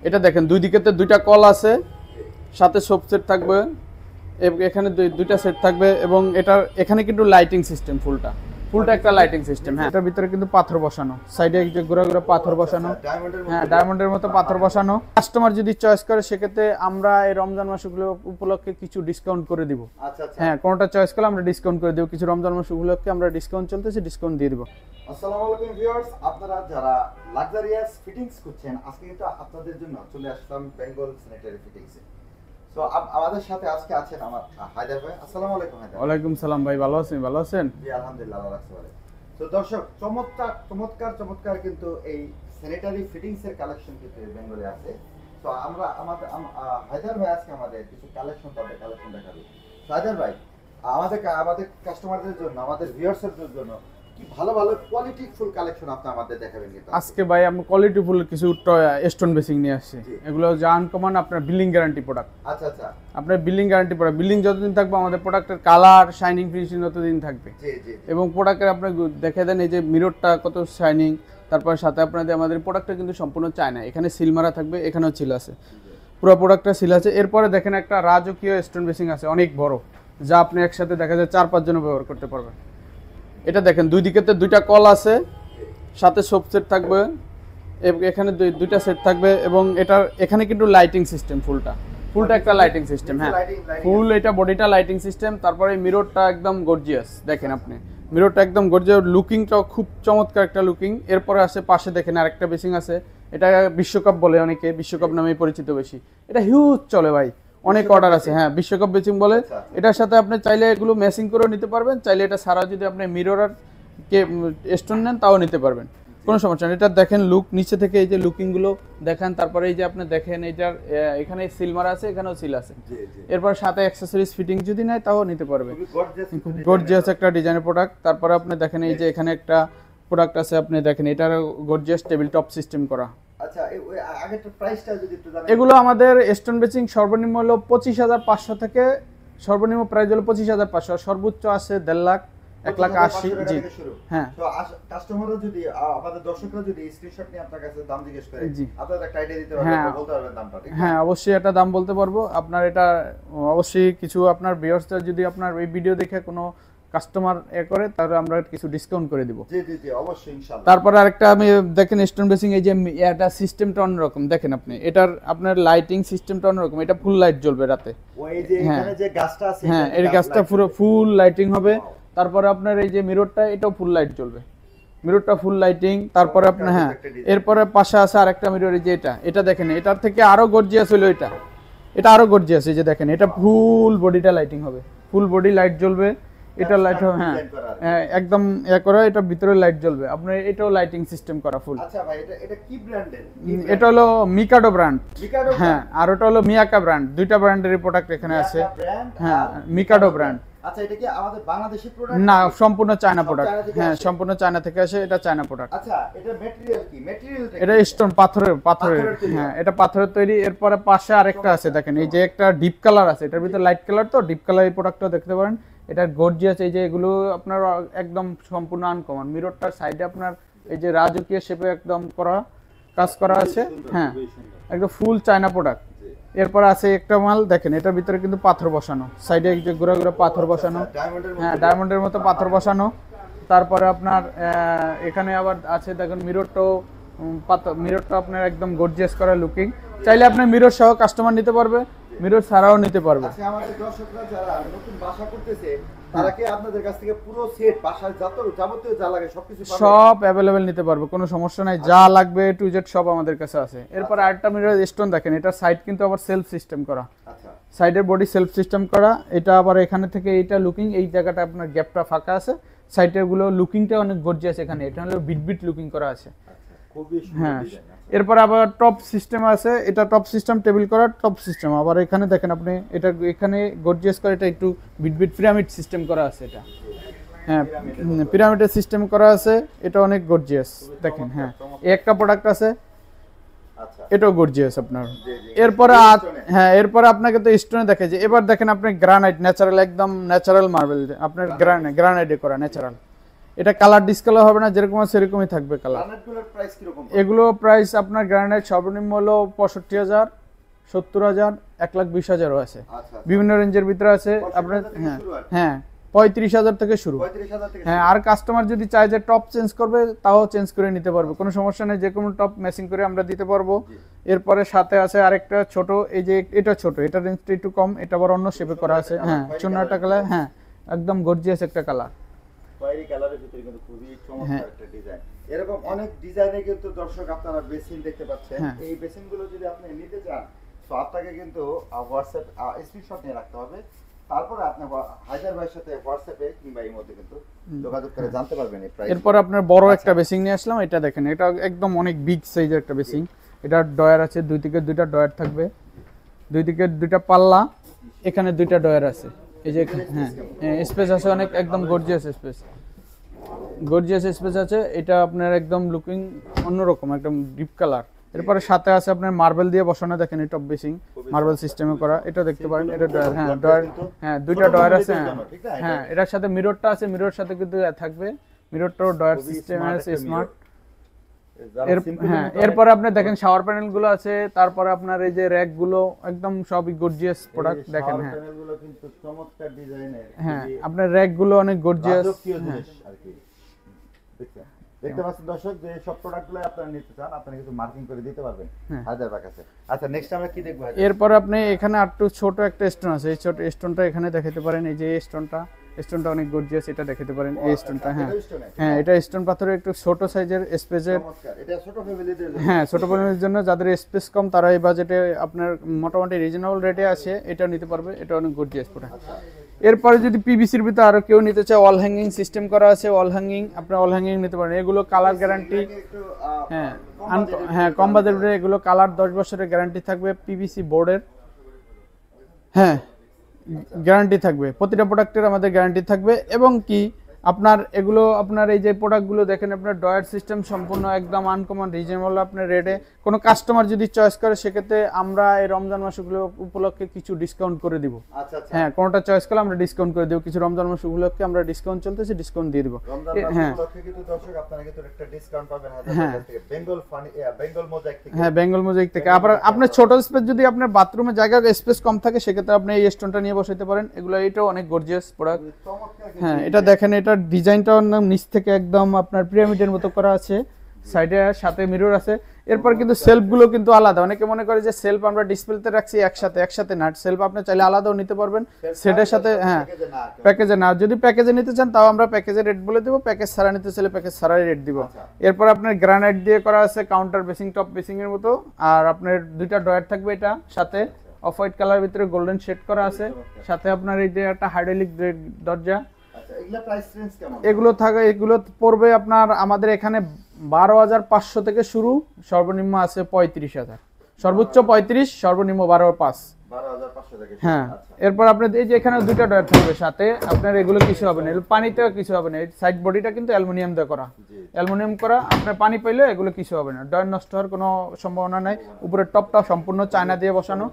এটা দেখেন দুই দিকেতে দুইটা কল আছে, সাথে সোপ সেট থাকবে, এখানে দুইটা সেট থাকবে এবং এটার এখানে কিন্তু লাইটিং সিস্টেম ফুলটা একটা লাইটিং সিস্টেম। হ্যাঁ, এটার ভিতরে কিন্তু পাথর বসানো, সাইডে যে ঘুরে ঘুরে পাথর বসানো, হ্যাঁ ডায়মন্ডের মতো পাথর বসানো। কাস্টমার যদি চয়েস করে সেক্ষেত্রে আমরা এই রমজান মাসগুলো উপলক্ষে কিছু ডিসকাউন্ট করে দিব। হ্যাঁ, কোনটা চয়েস করলে আমরা ডিসকাউন্ট করে দেব, কিছু রমজান মাস উপলক্ষে আমরা ডিসকাউন্ট চলতেছে, ডিসকাউন্ট দিয়ে দিব। আসসালামু আলাইকুম ভিউয়ার্স, আপনারা যারা লাক্সারিয়াস ফিটিংস করছেন, আজকে কিন্তু আপনাদের জন্য চলে আসলাম বেঙ্গল স্যানিটারি ফিটিংসে। সো আমাদের সাথে আজকে আছেন আমার হায়দার ভাই। আসসালামু আলাইকুম হায়দার। ওয়ালাইকুম সালাম ভাই, ভালো আছেন? ভালো আছেন? জি আলহামদুলিল্লাহ, ভালো আছি ভাই। তো দর্শক, চমৎকার কিন্তু এই স্যানিটারি ফিটিংস এর কালেকশন কিন্তু বেঙ্গলে আছে। তো আমরা আমাদের হায়দার ভাই আজকে আমাদের কিছু কালেকশন দেখাবে। হায়দার ভাই, আমাদের কাস্টমারদের জন্য, আমাদের ভিউয়ার্সদের জন্য কি ভালো কোয়ালিটি ফুল কালেকশন আপনি আমাদের দেখাবেন কিন্তু আজকে ভাই আমি কোয়ালিটি ফুল কিছু স্টোন বেসিং নিয়ে আসছি। এগুলো যে আনকমন আপনার বিলিং গ্যারান্টি প্রোডাক্ট। আচ্ছা আচ্ছা, আপনার বিলিং গ্যারান্টি প্রোডাক্ট, বিলিং যতদিন থাকবে আমাদের প্রোডাক্টের কালার শাইনিং ফিনিশিং ততদিন থাকবে। জি জি। এবং প্রোডাক্টের আপনি দেখে দেন এই যে মিররটা কত শাইনিং, তারপর সাথে আপনাদের আমাদের প্রোডাক্টটা কিন্তু সম্পূর্ণ চায়না, এখানে সিল মারা থাকবে, এখানেও সিল আছে, পুরো প্রোডাক্টটা সিল আছে। এরপরে দেখেন একটা রাজকীয় স্টোন বেসিং আছে, অনেক বড়, যা আপনি একসাথে দেখা যায় 4-5 জন ব্যবহার করতে পারবেন। এটা দেখেন দুই দিকেতে দুইটা কল আছে, সাথে সোপ সেট থাকবে, এখানে দুইটা সেট থাকবে এবং এটার এখানে কিন্তু লাইটিং সিস্টেম ফুলটা একটা লাইটিং সিস্টেম। হ্যাঁ, ফুল এটা বডিটা লাইটিং সিস্টেম। তারপরে মিররটা একদম গর্জিয়াস, দেখেন আপনি মিররটা একদম গর্জিয়াস, লুকিংটাও খুব চমৎকার একটা লুকিং। এরপরে আছে পাশে দেখেন আরেকটা বেসিং আছে, এটা বিশ্বকাপ বলে অনেকে, বিশ্বকাপ নামেই পরিচিত বেশি। এটা হিউজ চলে ভাই, অনেক অর্ডার আছে। হ্যাঁ, বিশ্বকাপ বেসিং বলে। এটার সাথে আপনি চাইলে এগুলো ম্যাচিং করেও নিতে পারবেন, চাইলে এটা ছাড়াও যদি আপনি মিরর আর কে স্টোন নেন তাও নিতে পারবেন, কোনো সমস্যা নেই। এটা দেখেন লুক নিচে থেকে এই যে লুকিংগুলো দেখেন, তারপরে এই যে আপনি দেখেন এইটার এখানে সিল মারা আছে, এখানেও সিল আছে। এরপর সাথে অ্যাকসেসরিজ ফিটিং যদি নেয় তাও নিতে পারবে, খুব গর্জিয়াস একটা ডিজাইনের প্রোডাক্ট। তারপরে আপনি দেখেন এই যে এখানে একটা প্রোডাক্ট আছে, আপনি দেখেন এটার গর্জিয়াস টেবিল টপ সিস্টেম করা। আচ্ছা, আগেরটা প্রাইসটা যদি একটু জানেন। এগুলো আমাদের স্টোন বেসিং সর্বনিম্ন হলো 25,500 থেকে, সর্বনিম্ন প্রাইস হলো 25,500, সর্বোচ্চ আছে 1.5 লাখ, 1,80,000। জি হ্যাঁ, তো কাস্টমাররা যদি, আমাদের দর্শকরা যদি স্ক্রিনশট নিয়ে আপনার কাছে দাম জিজ্ঞেস করে, আপনারা একটা আইডিয়া দিতে পারবেন, বলতে পারবেন দামটা? হ্যাঁ, অবশ্যই এটা দাম বলতে পারবো। আপনার এটা অবশ্যই কিছু আপনার ভিউয়ার্সরা যদি আপনার এই ভিডিও দেখে কোনো কাস্টমার করে, তাহলে আমরা কিছু ডিসকাউন্ট করে দিব। জি জি জি, অবশ্যই ইনশাআল্লাহ। তারপর আরেকটা আমি দেখেন স্টোন বেসিং, এই যে এটা সিস্টেমটা অন্যরকম, দেখেন আপনি এটার আপনার লাইটিং সিস্টেমটা অন্যরকম, এটা ফুল লাইট জ্বলবে রাতে। ওই যে এখানে যে গাছটা আছে, হ্যাঁ এই গাছটা পুরো ফুল লাইটিং হবে। তারপরে আপনার এই যে মিররটা, এটাও ফুল লাইট জ্বলবে, মিররটা ফুল লাইটিং। তারপরে আপনার হ্যাঁ, এরপরে পাশে আছে আরেকটা মিরর, এই যে এটা দেখেন, এটার থেকে আরো গর্জিয়াস হলো এটা আরো গর্জিয়াস। এই যে দেখেন এটা ফুল বডিটা লাইটিং হবে, ফুল বডি লাইট জ্বলবে, এটা লাইট হবে। হ্যাঁ একদম করা, এটা ভিতরে লাইট জ্বলবে আপনার, এটাও লাইটিং সিস্টেম করা ফুল। আচ্ছা ভাই, এটা কি ব্র্যান্ডের? এটা হলো মিকাডো ব্র্যান্ড। হ্যাঁ, আর ওটা হলো মিয়াকা ব্র্যান্ড। দুইটা ব্র্যান্ডের প্রোডাক্ট এখানে আছে। হ্যাঁ, মিকাডো ব্র্যান্ড। আচ্ছা, এটা কি আমাদের বাংলাদেশি প্রোডাক্ট? না, সম্পূর্ণ চায়না প্রোডাক্ট। হ্যাঁ, সম্পূর্ণ চায়না থেকে আসে, এটা চায়না প্রোডাক্ট। আচ্ছা, এটা ম্যাটেরিয়াল কি? ম্যাটেরিয়ালটা এটা স্টোন পাথরের। হ্যাঁ, এটা পাথরের তৈরি। এরপরে পাশে আরেকটা আছে, দেখেন এই যে একটা ডিপ কালার আছে, এটার ভিতরে লাইট কালার, তো ডিপ কালার এই প্রোডাক্টটা দেখতে পারেন। এটা গর্জিয়াস, এই যে এগুলো আপনার একদম সম্পূর্ণ আনকমন। মিররটার সাইডে আপনার এই যে রাজকীয় শেপে একদম কাজ করা আছে। হ্যাঁ, একদম ফুল চায়না প্রোডাক্ট। এরপর আছে একটা মাল, দেখেন এটার ভিতরে কিন্তু পাথর বসানো, সাইডে যে ঘুরে ঘুরে পাথর বসানো। হ্যাঁ, ডায়মন্ডের মতো পাথর বসানো। তারপরে আপনার এখানে আবার আছে দেখেন মিররটা আপনার একদম গর্জিয়াস করা লুকিং। চাইলে আপনি মিরর সহ কাস্টমার নিতে পারবে, মিরর ছাড়াও নিতে পারবে। আচ্ছা, আমাদের দর্শকরা যারা নতুন বাসা করতেছে, তারা কি আপনাদের কাছ থেকে পুরো সেট, বাসায় যাবতীয় যা লাগে সবকিছু পাবে? সব अवेलेबल নিতে পারবে, কোনো সমস্যা নাই, যা লাগবে টু জেড সব আমাদের কাছে আছে। এরপর আরেকটা মিরর স্টোন দেখেন, এটা সাইড কিন্তু আবার সেলফ সিস্টেম করা। আচ্ছা, সাইডের বডি সেলফ সিস্টেম করা। এটা আবার এখানে থেকে এইটা লুকিং, এই জায়গাটা আপনার গ্যাপটা ফাঁকা আছে, সাইডের গুলো লুকিংটা অনেক গর্জিয়াস। এখানে এটা হলো বিট লুকিং করা আছে। খুবই সুন্দর হ্যাঁ, ডিজাইন। এরপর আবার টপ সিস্টেম আছে, এটা টপ সিস্টেম টেবিল করা টপ সিস্টেম। আবার এখানে দেখেন আপনি এটা এখানে গর্জিয়াস করে, এটা একটু বিট পিরামিড সিস্টেম করা আছে এটা। হ্যাঁ, পিরামিডের সিস্টেম করা আছে, এটা অনেক গর্জিয়াস দেখেন। হ্যাঁ, এই একটা প্রোডাক্ট আছে, আচ্ছা, এটাও গর্জিয়াস আপনার। এরপরে হ্যাঁ, এরপরে আপনাকে তো স্টোনে দেখে যে, এবার দেখেন আপনি গ্রানাইট ন্যাচারাল, একদম ন্যাচারাল মার্বেল আপনার গ্রানাইটে করা ন্যাচারাল। এটা কালার ডিসকালার হবে না, যেরকম আছে সেরকমই থাকবে কালার। গ্রানাইটগুলোর প্রাইস কি রকম? এগুলো প্রাইস আপনার গ্রানাইট সর্বনিম্ন হলো 65,000, 70,000, 1,20,000ও আছে। আচ্ছা বিভিন্ন রেঞ্জের ভিতরে আছে আপনার। 65,000 থেকে হ্যাঁ শুরু আর কি? হ্যাঁ 35,000 থেকে শুরু। 35,000 থেকে হ্যাঁ, আর কাস্টমার যদি চায় যে টপ চেঞ্জ করবে তাও চেঞ্জ করে নিতে পারবে, কোনো সমস্যা নেই, যে কোনো টপ ম্যাচিং করে আমরা দিতে পারবো। এরপরে সাথে আছে আরেকটা ছোট, এই যে এটা ছোট, এটা রেঞ্জটা একটু কম, এটা আবার অন্য শেপে করা আছে। হ্যাঁ, চুনাটা কালার, হ্যাঁ একদম গর্জিয়াস একটা কালার। খয়েরি কালারের ভিতরে কিন্তু খুবই চমৎকার হ্যাঁ। একটা ডিজাইন। এরকম অনেক ডিজাইনে কিন্তু দর্শক আপনারা বেসিন দেখতে পাচ্ছেন। হ্যাঁ। এই বেসিনগুলো যদি আপনি নিতে চান তো আপনাকে কিন্তু হোয়াটসঅ্যাপ স্ক্রিনশট নিয়ে রাখতে হবে। তারপরে আপনি হায়দার ভাইয়ের সাথে হোয়াটসঅ্যাপে কিংবা এই মধ্যে কিন্তু যোগাযোগ করে জানতে পারবেন এই প্রাইস। এরপর আপনার বড় একটা বেসিং নিয়ে আসলাম, এটা দেখেন, এটা একদম অনেক বিগ সাইজের একটা বেসিং। এটা ডয়ার আছে, দুই দিকে দুইটা ডয়ার থাকবে, দুই দিকে দুইটা পাল্লা, এখানে দুইটা ডয়ার আছে। এই যে হ্যাঁ স্পেস আছে অনেক, একদম গর্জিয়াস স্পেস, গর্জিয়াস স্পেস আছে। এটা আপনার একদম লুকিং অন্যরকম, একদম ডিপ কালার। এরপরে সাথে আছে আপনার মার্বেল দিয়ে বসানো, দেখেন এই টপ বেসিং মার্বেল সিস্টেমে করা, এটা দেখতে পারেন। এটা ডয়ার, হ্যাঁ ডয়ার, হ্যাঁ দুইটা ডয়ার আছে। হ্যাঁ এটার সাথে মিররটা আছে, মিরর সাথে কিন্তু থাকবে, মিররটাও ডয়ার সিস্টেম আছে, স্মার্ট। হ্যাঁ এরপরে আপনি দেখেন শাওয়ার প্যানেল গুলো আছে, তারপরে আপনার এই যে র‍্যাক গুলো একদম সবই গর্জিয়াস প্রোডাক্ট দেখেন। হ্যাঁ প্যানেলগুলো কিন্তু চমৎকার ডিজাইনের। হ্যাঁ আপনার র‍্যাক গুলো অনেক গর্জিয়াস। রাজকীয় জিনিস আর কি। দেখতে পাচ্ছেন দর্শক, যে সব প্রোডাক্টগুলো আপনারা নিতে চান আপনারা কিন্তু মার্কিং করে দিতে পারবেন হায়দার ভাইয়ের কাছে। আচ্ছা নেক্সট আমরা কি দেখব? এরপর আপনি এখানে একটু ছোট একটা স্টোন আছে, এই ছোট স্টোনটা এখানে দেখাতে পারেন। এই যে স্টোনটা, স্টোনটা অনেক গর্জিয়াস, এটা দেখাতে পারেন এই স্টোনটা। হ্যাঁ হ্যাঁ এটা স্টোন পাথরের একটু ছোট সাইজের স্পেসের। এটা ছোট ফ্যামিলিদের জন্য। হ্যাঁ ছোট ফ্যামিলির জন্য, যাদের স্পেস কম তারা এই বাজেটে আপনার মোটামুটি রিজনেবল রেটে আছে, এটা নিতে পারবে। এটা অনেক গর্জিয়াস প্রোডাক্ট। এরপরে যদি পিভিসির ভিতরে আরো কেউ নিতে চায়, ওয়াল হ্যাঙ্গিং সিস্টেম করা আছে, ওয়াল হ্যাঙ্গিং, আপনি ওয়াল হ্যাঙ্গিং নিতে পারেন। এগুলো কালার গ্যারান্টি, হ্যাঁ হ্যাঁ কম বাজেটে এগুলো কালার 10 বছরের গ্যারান্টি থাকবে পিভিসি বোর্ডের। হ্যাঁ গ্যারান্টি থাকবে, প্রতিটা প্রোডাক্টের আমাদের গ্যারান্টি থাকবে। এবং কি আপনার এগুলো, আপনার এই যে প্রোডাক্টগুলো দেখেন, আপনার ডয়ার সিস্টেম সম্পূর্ণ একদম আনকমন রিজনেবল আপনার রেটে। কোনো কাস্টমার যদি চয়েস করে সেক্ষেত্রে আমরা এই রমজান মাসগুলো উপলক্ষে কিছু ডিসকাউন্ট করে দিব। আচ্ছা আচ্ছা। হ্যাঁ কোনোটা চয়েস করলে আমরা ডিসকাউন্ট করে দেব, কিছু রমজান মাস উপলক্ষে আমরা ডিসকাউন্ট চলতেছে, ডিসকাউন্ট দিয়ে দিব। রমজান মাস হ্যাঁ উপলক্ষে কিন্তু দর্শক আপনারা কিন্তু একটা ডিসকাউন্ট পাবেন হায়দার ভাইয়ের থেকে, বেঙ্গল ফানি বেঙ্গল মোজাইক থেকে। হ্যাঁ বেঙ্গল মোজাইক থেকে। আবার আপনার ছোট স্পেস, যদি আপনার বাথরুমে জায়গা স্পেস কম থাকে সেক্ষেত্রে আপনি এই স্টোনটা নিয়ে বসাইতে পারেন। এগুলো এটাও অনেক গর্জিয়াস প্রোডাক্ট। হ্যাঁ এটা দেখেন, এটা ডিজাইনটা নিচ থেকে একদম আপনার পিরামিডের মতো করা আছে, সাইডে সাথে মিরর আছে। এরপর কিন্তু সেলফগুলো কিন্তু আলাদা। অনেকে মনে করে যে সেলফ আমরা ডিসপ্লেতে রাখছি একসাথে না, সেলফ আপনি চাইলে আলাদাও নিতে পারবেন সেটের সাথে। হ্যাঁ প্যাকেজে না, যদি প্যাকেজে নিতে চান তাও আমরা প্যাকেজের রেট বলে দেবো, প্যাকেজ ছাড়া নিতে চাইলে প্যাকেজ ছাড়াই রেট দিব। এরপর আপনার গ্রানাইট দিয়ে করা আছে কাউন্টার বেসিং, টপ বেসিং এর মতো। আর আপনার দুইটা ডয়ার থাকবে, এটা সাথে অফ হোয়াইট কালার ভিতরে গোল্ডেন শেড করা আছে, সাথে আপনার এই যে একটা হাইড্রোলিক দরজা। এগুলো থাকে, এগুলো পড়বে আপনার আমাদের এখানে 12,500 থেকে শুরু, সর্বনিম্ন আছে 35,000, সর্বোচ্চ 35, সর্বনিম্ন 12,500 থেকে। হ্যাঁ এরপর আপনার এই যে এখানে দুইটা ডয়ার থাকবে সাথে, আপনার এগুলো কিছু হবে না, এগুলো পানিতেও কিছু হবে না। এই সাইড বডিটা কিন্তু অ্যালুমিনিয়াম দিয়ে করা, অ্যালুমিনিয়াম করা। আপনার পানি পাইলে এগুলো কিছু হবে না, ডয়ার নষ্ট হওয়ার কোনো সম্ভাবনা নাই। উপরের টপটা সম্পূর্ণ চায়না দিয়ে বসানো।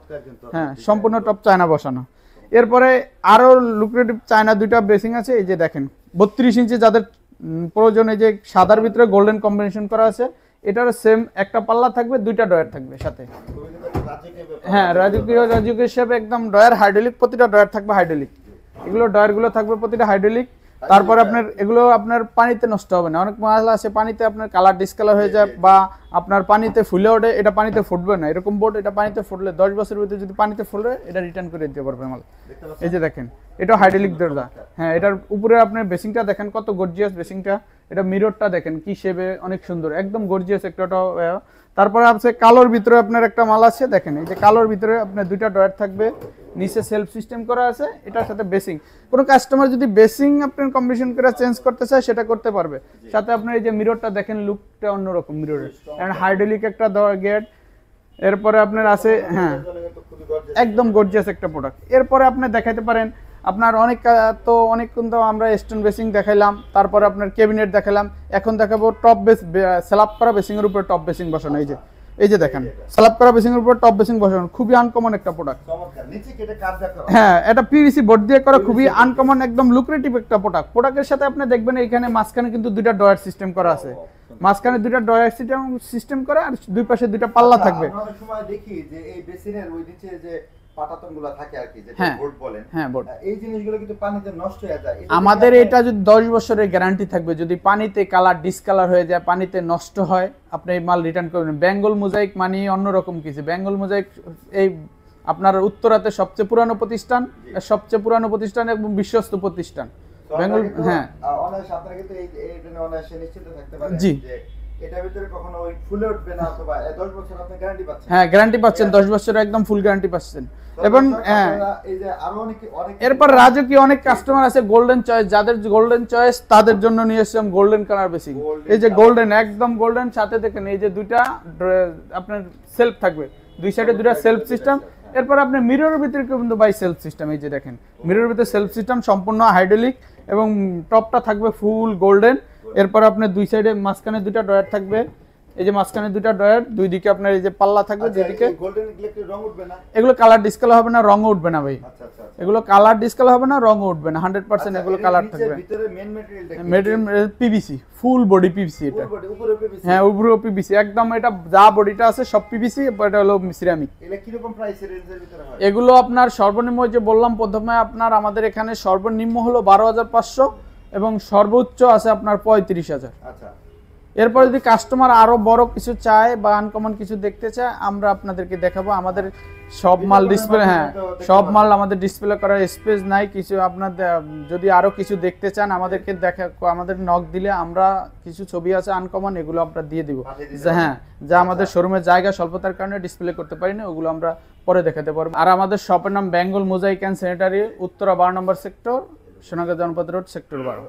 হ্যাঁ সম্পূর্ণ টপ চায়না বসানো। এরপরে আরো লুক্রেটিভ চায়না দুইটা বেসিং আছে, এই যে দেখেন 32 ইঞ্চি যাদের প্রয়োজন, এই যে সাদার ভিতরে গোল্ডেন কম্বিনেশন করা আছে। এটার সেম একটা পাল্লা থাকবে, দুইটা ডয়ার থাকবে সাথে। হ্যাঁ রাজকীয় হিসেবে একদম ডয়ার হাইড্রোলিক, প্রতিটা ডয়ার থাকবে হাইড্রোলিক। এগুলো ডয়ারগুলো থাকবে প্রতিটা হাইড্রোলিক। তারপর আপনার এগুলো আপনার পানিতে নষ্ট হবে না। অনেক মাল আছে পানিতে আপনার কালার ডিসকালার হয়ে যায় বা আপনার পানিতে ফুলে ওঠে, এটা পানিতে ফুটবে না। এরকম বোর্ড এটা পানিতে ফুটলে 10 বছরের ভিতরে যদি পানিতে ফুলে এটা রিটার্ন করে দিতে পারবে মাল। এই যে দেখেন, এটা হাইড্রোলিক দরজা। হ্যাঁ এটার উপরে আপনার বেসিংটা দেখেন কত গর্জিয়াস বেসিংটা। এটা মিররটা দেখেন কি শেপে, অনেক সুন্দর, একদম গর্জিয়াস একটা। তারপরে আছে কালোর ভিতরে আপনার একটা মাল আছে, দেখেন এই যে কালোর ভিতরে আপনার দুইটা ডয়ার থাকবে, নিচে সেলফ সিস্টেম করা আছে, এটার সাথে বেসিং। কোনো কাস্টমার যদি বেসিং আপনার কম্বিনেশন করে চেঞ্জ করতে চায় সেটা করতে পারবে। সাথে আপনার এই যে মিররটা দেখেন, লুকটা অন্যরকম মিররের, এন্ড হাইড্রোলিক একটা গেট। এরপরে আপনার আছে, হ্যাঁ একদম গর্জিয়াস একটা প্রোডাক্ট। এরপরে আপনি দেখাইতে পারেন আপনার অনেক কিন্তু আমরা স্টোন বেসিং দেখাইলাম, তারপরে আপনার ক্যাবিনেট দেখালাম। এখন দেখাবো টপ বেস, স্ল্যাব করা বেসিং এর উপরে টপ বেসিং বসানো। এই যে এই যে দেখেন স্ল্যাব করা বেসিং এর উপর টপ বেসিং বসানো, খুবই আনকমন একটা প্রোডাক্ট। চমৎকার, নিচে কেটে কার্ভটা করা। হ্যাঁ, এটা পিভিসি বোর্ড দিয়ে করা, খুবই আনকমন, একদম লুক্রেটিভ একটা প্রোডাক্ট। প্রোডাক্টের সাথে আপনি দেখবেন এখানে মাঝখানে কিন্তু দুইটা ডয়ার সিস্টেম করা আছে, মাঝখানে দুইটা ডয়ার সিস্টেম করা, আর দুই পাশে দুইটা পাল্লা থাকবে। আমরা অনেক সময় দেখি যে এই বেসিনের ওই নিচে যে পাটাতনগুলো থাকে আর কি, যেটা হ্যাঁ, বোর্ড বলেন, হ্যাঁ বোর্ড, এই জিনিসগুলো কিন্তু পানিতে নষ্ট হয়ে যায়। আমাদের এটা যদি 10 বছরের গ্যারান্টি থাকবে, যদি পানিতে কালার ডিসকালার হয়ে যায়, পানিতে নষ্ট হয়, আপনি এই মাল রিটার্ন করবেন। বেঙ্গল মোজাইক মানে অন্যরকম কিছু। বেঙ্গল মোজাইক এই আপনার উত্তরাতে সবচেয়ে পুরানো প্রতিষ্ঠান, এবং বিশ্বস্ত প্রতিষ্ঠান বেঙ্গল। হ্যাঁ, অনায়াসে আপনারা কিন্তু এইটা অনায়াসে নিশ্চিত থাকতে পারেন জি, যে এটার ভিতরে কখনো ওই ফুলে উঠবে না, অথবা 10 বছর আপনি গ্যারান্টি পাচ্ছেন। হ্যাঁ, গ্যারান্টি পাচ্ছেন, 10 বছরের একদম ফুল গ্যারান্টি পাচ্ছেন। এবং হ্যাঁ, এই যে আরো অনেক এরপর রাজকীয় অনেক কাস্টমার আছে গোল্ডেন চয়েস, যাদের গোল্ডেন চয়েস তাদের জন্য নিয়ে এসেছিলাম গোল্ডেন কালার বেসিং। এই যে গোল্ডেন, একদম গোল্ডেন, সাথে দেখেন এই যে দুইটা আপনার সেলফ থাকবে, দুই সাইডে দুইটা সেলফ সিস্টেম। এরপর আপনি মিররের ভিতরে কিন্তু বাই সেলফ সিস্টেম, এই যে দেখেন মিররের ভিতরে সেলফ সিস্টেম, সম্পূর্ণ হাইড্রোলিক, এবং টপটা থাকবে ফুল গোল্ডেন। এরপর আপনার দুই সাইডে মাঝখানে দুইটা ডয়ার থাকবে, এই যে মাঝখানে দুইটা ডয়ার, দুই দিকে আপনার এই যে পাল্লা থাকবে, দুইদিকে। গোল্ডেন ইলেকট্রিক রং উঠবে না? এগুলো কালার ডিসকালার হবে না, রঙও উঠবে না ভাই। আচ্ছা আচ্ছা, এগুলো কালার ডিসকালার হবে না, রঙও উঠবে না, 100% এগুলো কালার থাকবে। ভিতরে মেইন ম্যাটেরিয়ালটা কি? Material PVC, full body PVC এটা। উপরে পিভিসি? হ্যাঁ, উপরে পিভিসি একদম, এটা যা বডিটা আছে সব পিভিসি, এটা হলো সিরামিক। এটা কি রকম প্রাইস রেঞ্জের ভিতরে হয়? এগুলো আপনার সর্বনিম্ন, যে বললাম প্রথমে, আপনার আমাদের এখানে সর্বনিম্ন হলো 12,500 এবং সর্বোচ্চ আছে আপনার 35,000। আচ্ছা, এরপর যদি কাস্টমার আরো বড় কিছু চায় বা আনকমন কিছু দেখতে চায়, আমরা আপনাদেরকে দেখাবো। আমাদের সব মাল ডিসপ্লে, হ্যাঁ সব মাল আমাদের ডিসপ্লে করার স্পেস নাই কিছু। আপনাদের যদি আরো কিছু দেখতে চান, আমাদেরকে আমাদের নক দিলে আমরা কিছু ছবি আছে আনকমন, এগুলো আমরা দিয়ে দিব। হ্যাঁ, যা আমাদের শোরুমের জায়গা স্বল্পতার কারণে ডিসপ্লে করতে পারি না, ওগুলো আমরা পরে দেখাতে পারবো। আর আমাদের শপের নাম Bengal mosaic and sanitary, Uttara 12 number sector, Sonagaon জনপদ রোড, সেক্টর 12।